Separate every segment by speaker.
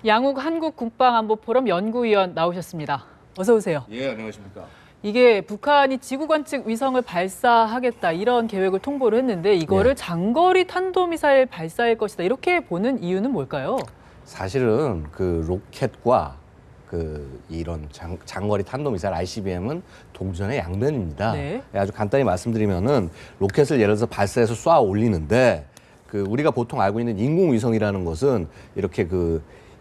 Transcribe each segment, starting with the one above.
Speaker 1: 양욱 한국국방안보포럼 연구위원 나오셨습니다. 어서 오세요.
Speaker 2: 예, 안녕하십니까.
Speaker 1: 이게 북한이 지구관 측 위성을 발사하겠다 이런 계획을 통보를 했는데 이거를 장거리 탄도미사일 발사일 것이다 이렇게 보는 이유는 뭘까요?
Speaker 2: 사실은 그 로켓과 이런 장거리 탄도미사일 ICBM은 동전의 양면입니다.
Speaker 1: 네.
Speaker 2: 아주 간단히 말씀드리면은 로켓을 예를 들어서 발사해서 쏴 올리는데 우리가 보통 알고 있는 인공위성이라는 것은 이렇게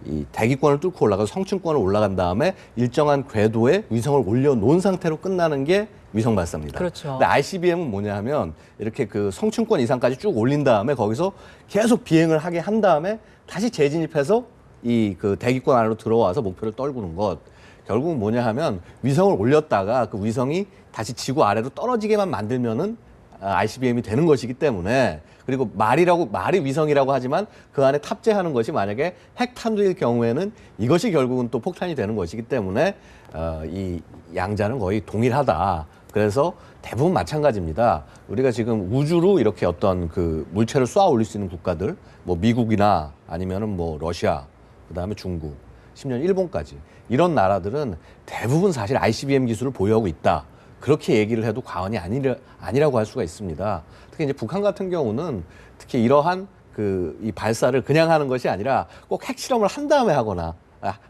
Speaker 2: 이 대기권을 뚫고 올라가서 성층권을 올라간 다음에 일정한 궤도에 위성을 올려놓은 상태로 끝나는 게 위성 발사입니다.
Speaker 1: 그렇죠.
Speaker 2: 근데 ICBM은 뭐냐 하면 이렇게 성층권 이상까지 쭉 올린 다음에 거기서 계속 비행을 하게 한 다음에 다시 재진입해서 대기권 안으로 들어와서 목표를 떨구는 것. 결국은 뭐냐 하면 위성을 올렸다가 그 위성이 다시 지구 아래로 떨어지게만 만들면은 ICBM이 되는 것이기 때문에, 그리고 말이 위성이라고 하지만 그 안에 탑재하는 것이 만약에 핵탄두일 경우에는 이것이 결국은 또 폭탄이 되는 것이기 때문에 이 양자는 거의 동일하다. 그래서 대부분 마찬가지입니다. 우리가 지금 우주로 이렇게 어떤 물체를 쏘아 올릴 수 있는 국가들, 뭐 미국이나 아니면은 뭐 러시아, 그다음에 중국, 심지어 일본까지 이런 나라들은 대부분 사실 ICBM 기술을 보유하고 있다. 그렇게 얘기를 해도 과언이 아니라고 할 수가 있습니다. 특히 이제 북한 같은 경우는 특히 이러한 이 발사를 그냥 하는 것이 아니라 꼭 핵실험을 한 다음에 하거나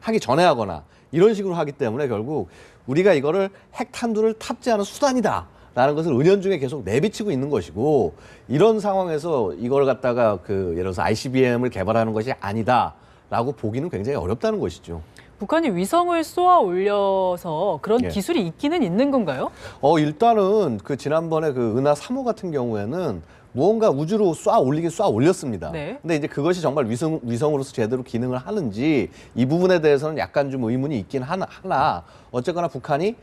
Speaker 2: 하기 전에 하거나 이런 식으로 하기 때문에 결국 우리가 이거를 핵탄두를 탑재하는 수단이다. 라는 것을 은연중에 계속 내비치고 있는 것이고, 이런 상황에서 이걸 갖다가 예를 들어서 ICBM을 개발하는 것이 아니다라고 보기는 굉장히 어렵다는 것이죠.
Speaker 1: 북한이 위성을 쏘아 올려서 그런 기술이 있기는 있는 건가요?
Speaker 2: 일단은 지난번에 은하 3호 같은 경우에는 무언가 우주로 쏘아 올렸습니다.
Speaker 1: 네.
Speaker 2: 근데 이제 그것이 정말 위성으로서 제대로 기능을 하는지 이 부분에 대해서는 약간 좀 의문이 있긴 하나 어쨌거나 북한이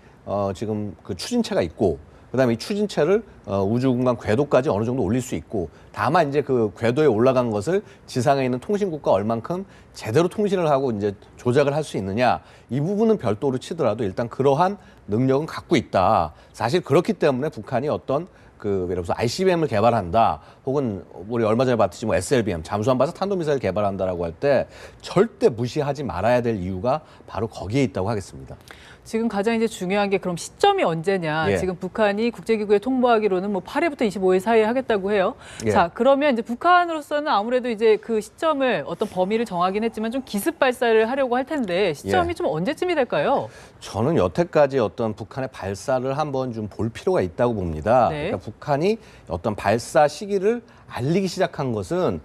Speaker 2: 지금 추진체가 있고, 그다음에 이 추진체를 우주 공간 궤도까지 어느 정도 올릴 수 있고, 다만 이제 궤도에 올라간 것을 지상에 있는 통신국과 얼만큼 제대로 통신을 하고 이제 조작을 할 수 있느냐, 이 부분은 별도로 치더라도 일단 그러한 능력은 갖고 있다. 사실 그렇기 때문에 북한이 어떤 예를 들어서 ICBM을 개발한다, 혹은 우리 얼마 전에 봤듯이 뭐 SLBM, 잠수함 발사 탄도미사일 개발한다라고 할 때 절대 무시하지 말아야 될 이유가 바로 거기에 있다고 하겠습니다.
Speaker 1: 지금 가장 이제 중요한 게 그럼 시점이 언제냐.
Speaker 2: 예.
Speaker 1: 지금 북한이 국제기구에 통보하기로는 뭐 8일부터 25일 사이에 하겠다고 해요.
Speaker 2: 예.
Speaker 1: 자, 그러면 이제 북한으로서는 아무래도 이제 그 시점을 어떤 범위를 정하긴 했지만 좀 기습 발사를 하려고 할 텐데 시점이 좀 언제쯤이 될까요?
Speaker 2: 저는 여태까지 어떤 북한의 발사를 한번 좀 볼 필요가 있다고 봅니다.
Speaker 1: 네.
Speaker 2: 그러니까 북한이 어떤 발사 시기를 알리기 시작한 것은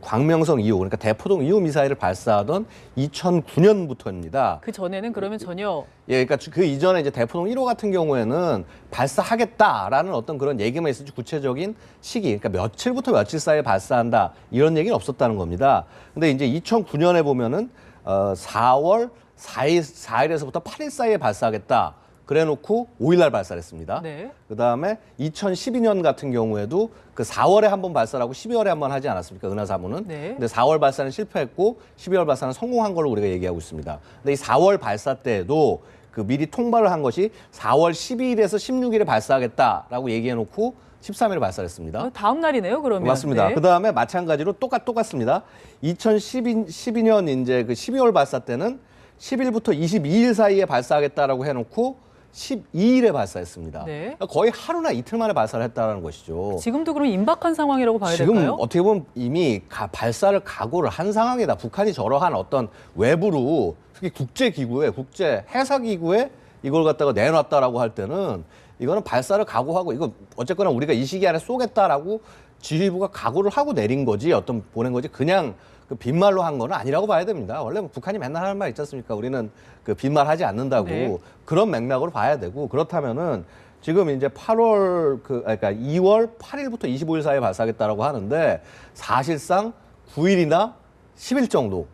Speaker 2: 광명성 2호, 그러니까 대포동 2호 미사일을 발사하던 2009년부터입니다.
Speaker 1: 그 전에는 그러면 전혀
Speaker 2: 그러니까 그 이전에 이제 대포동 1호 같은 경우에는 발사하겠다라는 어떤 그런 얘기만 있었지 구체적인 시기, 그러니까 며칠부터 며칠 사이에 발사한다 이런 얘기는 없었다는 겁니다. 근데 이제 2009년에 보면은 4월 4일에서부터 8일 사이에 발사하겠다. 그래놓고 5일날 발사를 했습니다.
Speaker 1: 네.
Speaker 2: 그다음에 2012년 같은 경우에도 4월에 한 번 발사를 하고 12월에 한 번 하지 않았습니까? 은하 3호는.
Speaker 1: 네.
Speaker 2: 근데 4월 발사는 실패했고 12월 발사는 성공한 걸로 우리가 얘기하고 있습니다. 근데 이 4월 발사 때에도 미리 통보를 한 것이 4월 12일에서 16일에 발사하겠다라고 얘기해놓고 13일에 발사를 했습니다.
Speaker 1: 다음 날이네요, 그러면.
Speaker 2: 맞습니다.
Speaker 1: 네.
Speaker 2: 그다음에 마찬가지로 똑같습니다. 2012년 이제 12월 발사 때는 10일부터 22일 사이에 발사하겠다라고 해놓고 12일에 발사했습니다.
Speaker 1: 네.
Speaker 2: 그러니까 거의 하루나 이틀 만에 발사를 했다는 것이죠.
Speaker 1: 지금도 그럼 임박한 상황이라고 봐야
Speaker 2: 지금
Speaker 1: 될까요?
Speaker 2: 어떻게 보면 이미 발사를 각오를 한 상황이다. 북한이 저러한 어떤 외부로, 특히 국제 해사기구에 이걸 갖다가 내놨다라고 할 때는 이거는 발사를 각오하고, 이거 어쨌거나 우리가 이 시기 안에 쏘겠다라고 지휘부가 각오를 하고 내린 거지, 보낸 거지, 그냥 빈말로 한 거는 아니라고 봐야 됩니다. 원래 북한이 맨날 하는 말 있지 않습니까? 우리는 빈말하지 않는다고.
Speaker 1: 네.
Speaker 2: 그런 맥락으로 봐야 되고, 그렇다면은 지금 이제 8월 그러니까 2월 8일부터 25일 사이에 발사하겠다라고 하는데, 사실상 9일이나 10일 정도,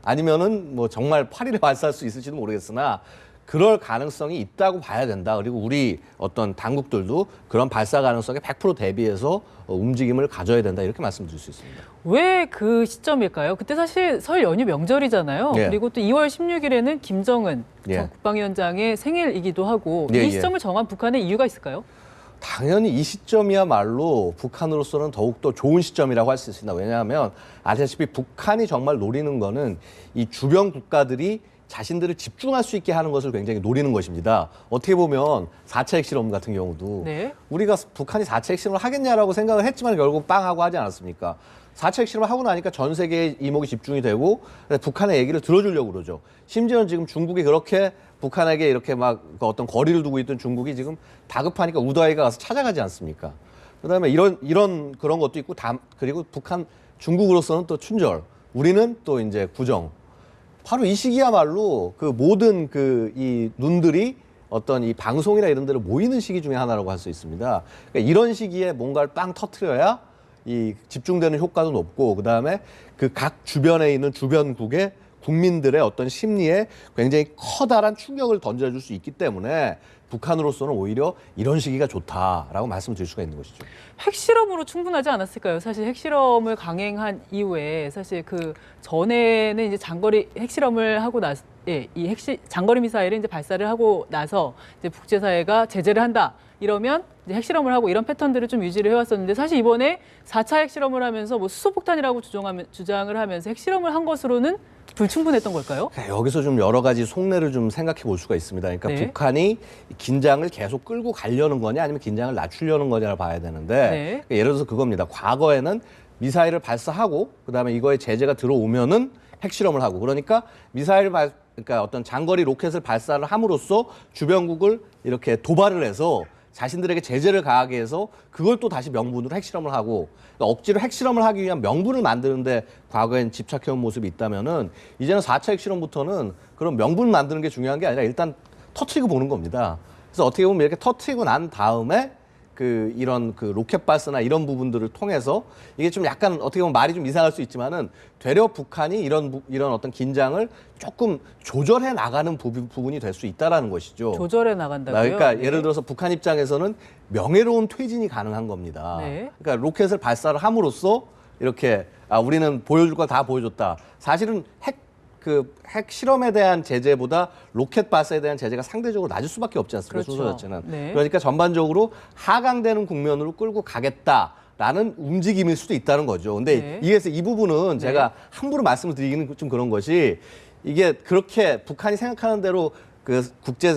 Speaker 2: 아니면은 뭐 정말 8일에 발사할 수 있을지도 모르겠으나 그럴 가능성이 있다고 봐야 된다. 그리고 우리 어떤 당국들도 그런 발사 가능성에 100% 대비해서 움직임을 가져야 된다. 이렇게 말씀드릴 수 있습니다.
Speaker 1: 왜 그 시점일까요? 그때 사실 설 연휴 명절이잖아요.
Speaker 2: 예.
Speaker 1: 그리고 또 2월 16일에는 김정은
Speaker 2: 예.
Speaker 1: 전 국방위원장의 생일이기도 하고
Speaker 2: 예,
Speaker 1: 이 시점을 정한 북한의 이유가 있을까요?
Speaker 2: 당연히 이 시점이야말로 북한으로서는 더욱더 좋은 시점이라고 할 수 있습니다. 왜냐하면 아시다시피 북한이 정말 노리는 거는 이 주변 국가들이 자신들을 집중할 수 있게 하는 것을 굉장히 노리는 것입니다. 어떻게 보면 4차 핵실험 같은 경우도
Speaker 1: 네.
Speaker 2: 우리가 북한이 4차 핵실험을 하겠냐라고 생각을 했지만 결국 빵 하고 하지 않았습니까? 4차 핵실험을 하고 나니까 전 세계의 이목이 집중이 되고 북한의 얘기를 들어주려고 그러죠. 심지어는 지금 중국이 그렇게 북한에게 이렇게 막 어떤 거리를 두고 있던 중국이 지금 다급하니까 우다이가 가서 찾아가지 않습니까? 그다음에 이런 그런 것도 있고 그리고 북한 중국으로서는 또 춘절, 우리는 또 이제 구정. 바로 이 시기야말로 그 모든 이 눈들이 어떤 이 방송이나 이런 데로 모이는 시기 중에 하나라고 할 수 있습니다. 그러니까 이런 시기에 뭔가를 빵 터트려야 이 집중되는 효과도 높고 그다음에 그 각 주변에 있는 주변국의 국민들의 어떤 심리에 굉장히 커다란 충격을 던져줄 수 있기 때문에 북한으로서는 오히려 이런 시기가 좋다라고 말씀드릴 수가 있는 것이죠.
Speaker 1: 핵실험으로 충분하지 않았을까요? 사실 핵실험을 강행한 이후에 사실 그 전에는 이제 장거리 핵실험을 하고 이 장거리 미사일을 이제 발사를 하고 나서 이제 국제사회가 제재를 한다. 이러면 이제 핵실험을 하고 이런 패턴들을 좀 유지를 해왔었는데 사실 이번에 4차 핵실험을 하면서 뭐 수소폭탄이라고 주장을 하면서 핵실험을 한 것으로는 불충분했던 걸까요?
Speaker 2: 여기서 좀 여러 가지 속내를 좀 생각해 볼 수가 있습니다. 그러니까
Speaker 1: 네.
Speaker 2: 북한이 긴장을 계속 끌고 가려는 거냐 아니면 긴장을 낮추려는 거냐를 봐야 되는데
Speaker 1: 네.
Speaker 2: 그러니까 예를 들어서 그겁니다. 과거에는 미사일을 발사하고 그다음에 이거에 제재가 들어오면은 핵실험을 하고 그러니까 그러니까 어떤 장거리 로켓을 발사를 함으로써 주변국을 이렇게 도발을 해서 자신들에게 제재를 가하게 해서 그걸 또 다시 명분으로 핵실험을 하고 그러니까 억지로 핵실험을 하기 위한 명분을 만드는데 과거엔 집착해온 모습이 있다면은 이제는 4차 핵실험부터는 그런 명분 만드는 게 중요한 게 아니라 일단 터트리고 보는 겁니다. 그래서 어떻게 보면 이렇게 터트리고 난 다음에 이런 로켓 발사나 이런 부분들을 통해서 이게 좀 약간 어떻게 보면 말이 좀 이상할 수 있지만은 되려 북한이 이런 어떤 긴장을 조금 조절해 나가는 부분이 될 수 있다라는 것이죠.
Speaker 1: 조절해 나간다고요?
Speaker 2: 그러니까
Speaker 1: 네.
Speaker 2: 예를 들어서 북한 입장에서는 명예로운 퇴진이 가능한 겁니다.
Speaker 1: 네.
Speaker 2: 그러니까 로켓을 발사를 함으로써 이렇게 우리는 보여줄 거 다 보여줬다. 사실은 핵 실험에 대한 제재보다 로켓 발사에 대한 제재가 상대적으로 낮을 수밖에 없지 않습니까?
Speaker 1: 그렇죠.
Speaker 2: 순서 자체는.
Speaker 1: 네.
Speaker 2: 그러니까 전반적으로 하강되는 국면으로 끌고 가겠다라는 움직임일 수도 있다는 거죠. 근데
Speaker 1: 네.
Speaker 2: 이 부분은 제가 함부로 말씀을 드리기는 좀 그런 것이 이게 그렇게 북한이 생각하는 대로 국제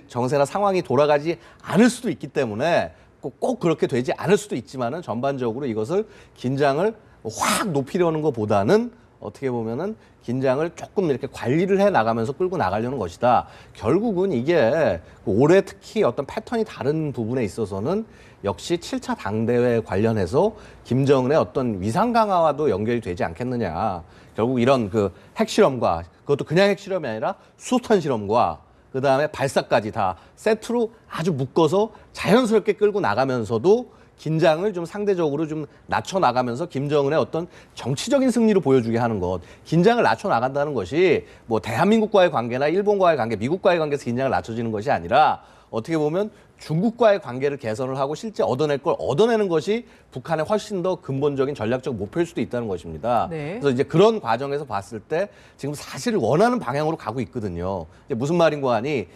Speaker 2: 정세나 상황이 돌아가지 않을 수도 있기 때문에 꼭 그렇게 되지 않을 수도 있지만은 전반적으로 이것을 긴장을 확 높이려는 것보다는 어떻게 보면은 긴장을 조금 이렇게 관리를 해 나가면서 끌고 나가려는 것이다. 결국은 이게 올해 특히 어떤 패턴이 다른 부분에 있어서는 역시 7차 당대회 관련해서 김정은의 어떤 위상 강화와도 연결이 되지 않겠느냐. 결국 이런 핵실험과 그것도 그냥 핵실험이 아니라 수소탄 실험과 그다음에 발사까지 다 세트로 아주 묶어서 자연스럽게 끌고 나가면서도 긴장을 좀 상대적으로 좀 낮춰 나가면서 김정은의 어떤 정치적인 승리를 보여주게 하는 것. 긴장을 낮춰 나간다는 것이 뭐 대한민국과의 관계나 일본과의 관계, 미국과의 관계에서 긴장을 낮춰지는 것이 아니라 어떻게 보면 중국과의 관계를 개선을 하고 실제 얻어낼 걸 얻어내는 것이 북한의 훨씬 더 근본적인 전략적 목표일 수도 있다는 것입니다.
Speaker 1: 네.
Speaker 2: 그래서 이제 그런 과정에서 봤을 때 지금 사실 원하는 방향으로 가고 있거든요. 이제 무슨 말인고 하니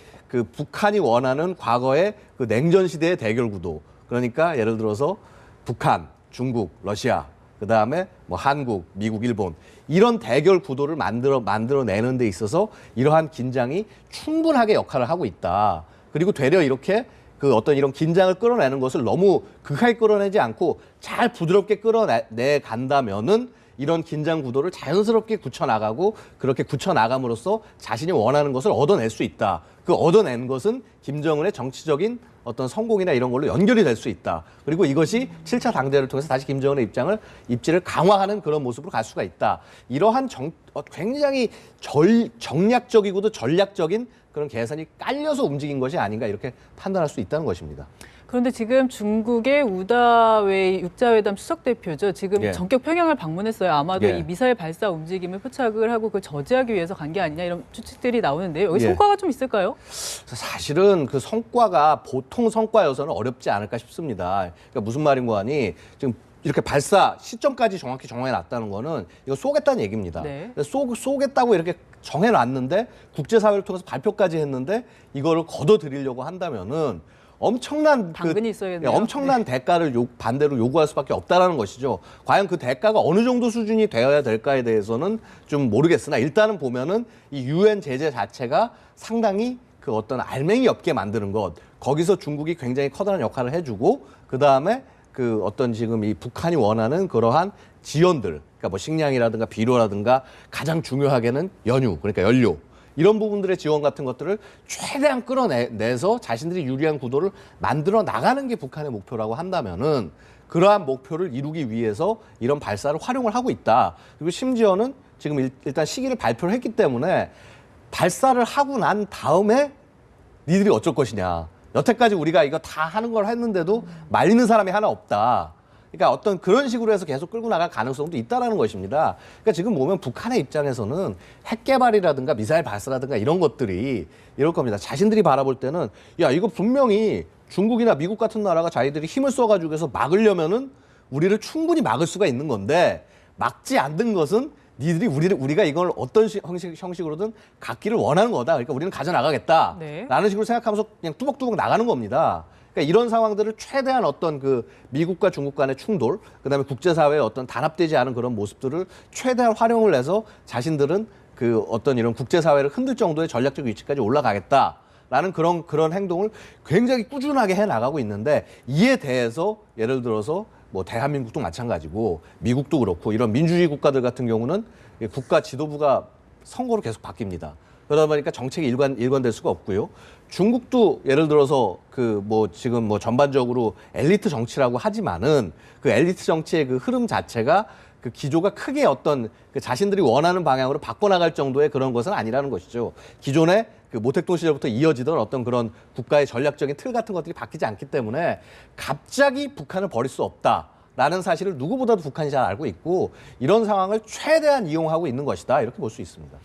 Speaker 2: 북한이 원하는 과거의 냉전 시대의 대결 구도. 그러니까 예를 들어서 북한, 중국, 러시아, 그다음에 뭐 한국, 미국, 일본 이런 대결 구도를 만들어내는 데 있어서 이러한 긴장이 충분하게 역할을 하고 있다. 그리고 되려 이렇게 어떤 이런 긴장을 끌어내는 것을 너무 극하게 끌어내지 않고 잘 부드럽게 끌어내 간다면은 이런 긴장 구도를 자연스럽게 굳혀나가고 그렇게 굳혀나감으로써 자신이 원하는 것을 얻어낼 수 있다. 그 얻어낸 것은 김정은의 정치적인 어떤 성공이나 이런 걸로 연결이 될 수 있다. 그리고 이것이 7차 당대를 통해서 다시 김정은의 입지를 강화하는 그런 모습으로 갈 수가 있다. 이러한 굉장히 정략적이고도 전략적인 그런 계산이 깔려서 움직인 것이 아닌가 이렇게 판단할 수 있다는 것입니다.
Speaker 1: 그런데 지금 중국의 우다웨이 육자회담 수석 대표죠. 지금
Speaker 2: 예.
Speaker 1: 전격 평양을 방문했어요. 아마도
Speaker 2: 예.
Speaker 1: 이 미사일 발사 움직임을 포착을 하고 그걸 저지하기 위해서 간 게 아니냐 이런 추측들이 나오는데요. 여기
Speaker 2: 예.
Speaker 1: 성과가 좀 있을까요?
Speaker 2: 사실은 그 성과가 보통 성과여서는 어렵지 않을까 싶습니다. 그러니까 무슨 말인고 하니 지금 이렇게 발사 시점까지 정확히 정해놨다는 거는 이거 쏘겠다는 얘기입니다.
Speaker 1: 네.
Speaker 2: 쏘겠다고 이렇게 정해놨는데 국제사회를 통해서 발표까지 했는데 이거를 걷어들이려고 한다면은 엄청난
Speaker 1: 당근이 있어야겠네요.
Speaker 2: 엄청난 대가를 반대로 요구할 수밖에 없다라는 것이죠. 과연 그 대가가 어느 정도 수준이 되어야 될까에 대해서는 좀 모르겠으나 일단은 보면은 이 유엔 제재 자체가 상당히 그 어떤 알맹이 없게 만드는 것, 거기서 중국이 굉장히 커다란 역할을 해주고 그 다음에 그 어떤 지금 이 북한이 원하는 그러한 지원들, 그러니까 뭐 식량이라든가 비료라든가 가장 중요하게는 연유, 그러니까 연료. 이런 부분들의 지원 같은 것들을 최대한 끌어내서 자신들이 유리한 구도를 만들어 나가는 게 북한의 목표라고 한다면은 그러한 목표를 이루기 위해서 이런 발사를 활용을 하고 있다. 그리고 심지어는 지금 일단 시기를 발표를 했기 때문에 발사를 하고 난 다음에 니들이 어쩔 것이냐. 여태까지 우리가 이거 다 하는 걸 했는데도 말리는 사람이 하나 없다. 그러니까 어떤 그런 식으로 해서 계속 끌고 나갈 가능성도 있다라는 것입니다. 그러니까 지금 보면 북한의 입장에서는 핵 개발이라든가 미사일 발사라든가 이런 것들이 이럴 겁니다. 자신들이 바라볼 때는 야, 이거 분명히 중국이나 미국 같은 나라가 자기들이 힘을 써가지고 해서 막으려면은 우리를 충분히 막을 수가 있는 건데 막지 않는 것은 니들이 우리가 이걸 어떤 형식으로든 갖기를 원하는 거다. 그러니까 우리는 가져나가겠다.
Speaker 1: 네.
Speaker 2: 라는 식으로 생각하면서 그냥 뚜벅뚜벅 나가는 겁니다. 그러니까 이런 상황들을 최대한 어떤 그 미국과 중국 간의 충돌, 그다음에 국제사회의 어떤 단합되지 않은 그런 모습들을 최대한 활용을 해서 자신들은 그 어떤 이런 국제사회를 흔들 정도의 전략적 위치까지 올라가겠다라는 그런 행동을 굉장히 꾸준하게 해 나가고 있는데 이에 대해서 예를 들어서 뭐 대한민국도 마찬가지고 미국도 그렇고 이런 민주주의 국가들 같은 경우는 국가 지도부가 선거로 계속 바뀝니다. 그러다 보니까 정책이 일관될 수가 없고요. 중국도 예를 들어서 그 뭐 지금 뭐 전반적으로 엘리트 정치라고 하지만은 그 엘리트 정치의 그 흐름 자체가 그 기조가 크게 어떤 그 자신들이 원하는 방향으로 바꿔나갈 정도의 그런 것은 아니라는 것이죠. 기존에 그 모택동 시절부터 이어지던 어떤 그런 국가의 전략적인 틀 같은 것들이 바뀌지 않기 때문에 갑자기 북한을 버릴 수 없다라는 사실을 누구보다도 북한이 잘 알고 있고 이런 상황을 최대한 이용하고 있는 것이다. 이렇게 볼 수 있습니다.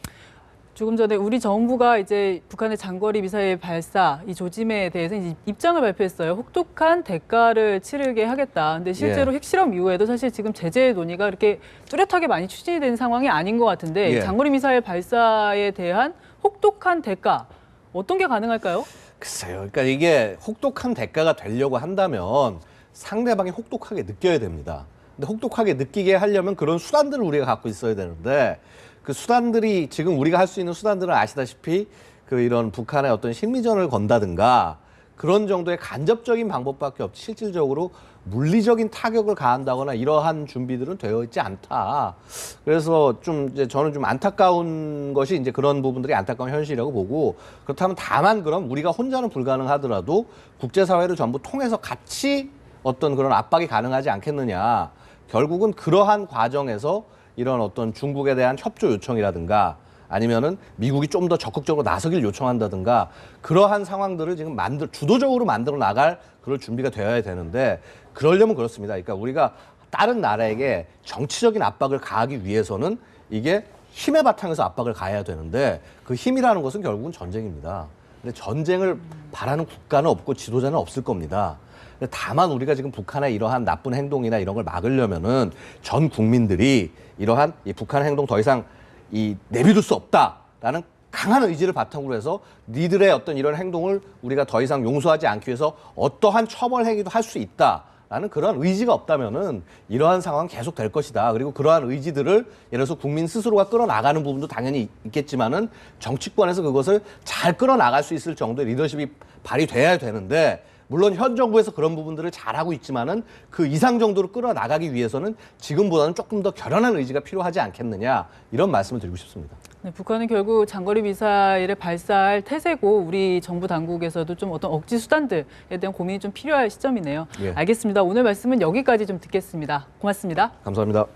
Speaker 1: 조금 전에 우리 정부가 이제 북한의 장거리 미사일 발사 이 조짐에 대해서 이제 입장을 발표했어요. 혹독한 대가를 치르게 하겠다. 근데 실제로 핵실험 이후에도 사실 지금 제재 논의가 그렇게 뚜렷하게 많이 추진이 된 상황이 아닌 것 같은데 장거리 미사일 발사에 대한 혹독한 대가 어떤 게 가능할까요?
Speaker 2: 글쎄요. 그러니까 이게 혹독한 대가가 되려고 한다면 상대방이 혹독하게 느껴야 됩니다. 근데 혹독하게 느끼게 하려면 그런 수단들을 우리가 갖고 있어야 되는데 그 수단들이 지금 우리가 할 수 있는 수단들은 아시다시피 그 이런 북한의 어떤 심리전을 건다든가 그런 정도의 간접적인 방법밖에 없지 실질적으로 물리적인 타격을 가한다거나 이러한 준비들은 되어 있지 않다. 그래서 좀 이제 저는 좀 안타까운 것이 이제 그런 부분들이 안타까운 현실이라고 보고 그렇다면 다만 그럼 우리가 혼자는 불가능하더라도 국제사회를 전부 통해서 같이 어떤 그런 압박이 가능하지 않겠느냐. 결국은 그러한 과정에서 이런 어떤 중국에 대한 협조 요청이라든가 아니면은 미국이 좀 더 적극적으로 나서길 요청한다든가 그러한 상황들을 지금 주도적으로 만들어 나갈 그럴 준비가 되어야 되는데 그러려면 그렇습니다. 그러니까 우리가 다른 나라에게 정치적인 압박을 가하기 위해서는 이게 힘의 바탕에서 압박을 가해야 되는데 그 힘이라는 것은 결국은 전쟁입니다. 근데 전쟁을 바라는 국가는 없고 지도자는 없을 겁니다. 다만 우리가 지금 북한의 이러한 나쁜 행동이나 이런 걸 막으려면은 전 국민들이 이러한 이 북한 행동 더 이상 내비둘 수 없다라는 강한 의지를 바탕으로 해서 니들의 어떤 이런 행동을 우리가 더 이상 용서하지 않기 위해서 어떠한 처벌 행위도 할 수 있다라는 그런 의지가 없다면은 이러한 상황은 계속 될 것이다. 그리고 그러한 의지들을 예를 들어서 국민 스스로가 끌어나가는 부분도 당연히 있겠지만은 정치권에서 그것을 잘 끌어나갈 수 있을 정도의 리더십이 발휘돼야 되는데 물론 현 정부에서 그런 부분들을 잘하고 있지만은 그 이상 정도로 끌어나가기 위해서는 지금보다는 조금 더 결연한 의지가 필요하지 않겠느냐 이런 말씀을 드리고 싶습니다.
Speaker 1: 네, 북한은 결국 장거리 미사일을 발사할 태세고 우리 정부 당국에서도 좀 어떤 억지 수단들에 대한 고민이 좀 필요할 시점이네요. 알겠습니다. 오늘 말씀은 여기까지 좀 듣겠습니다. 고맙습니다.
Speaker 2: 감사합니다.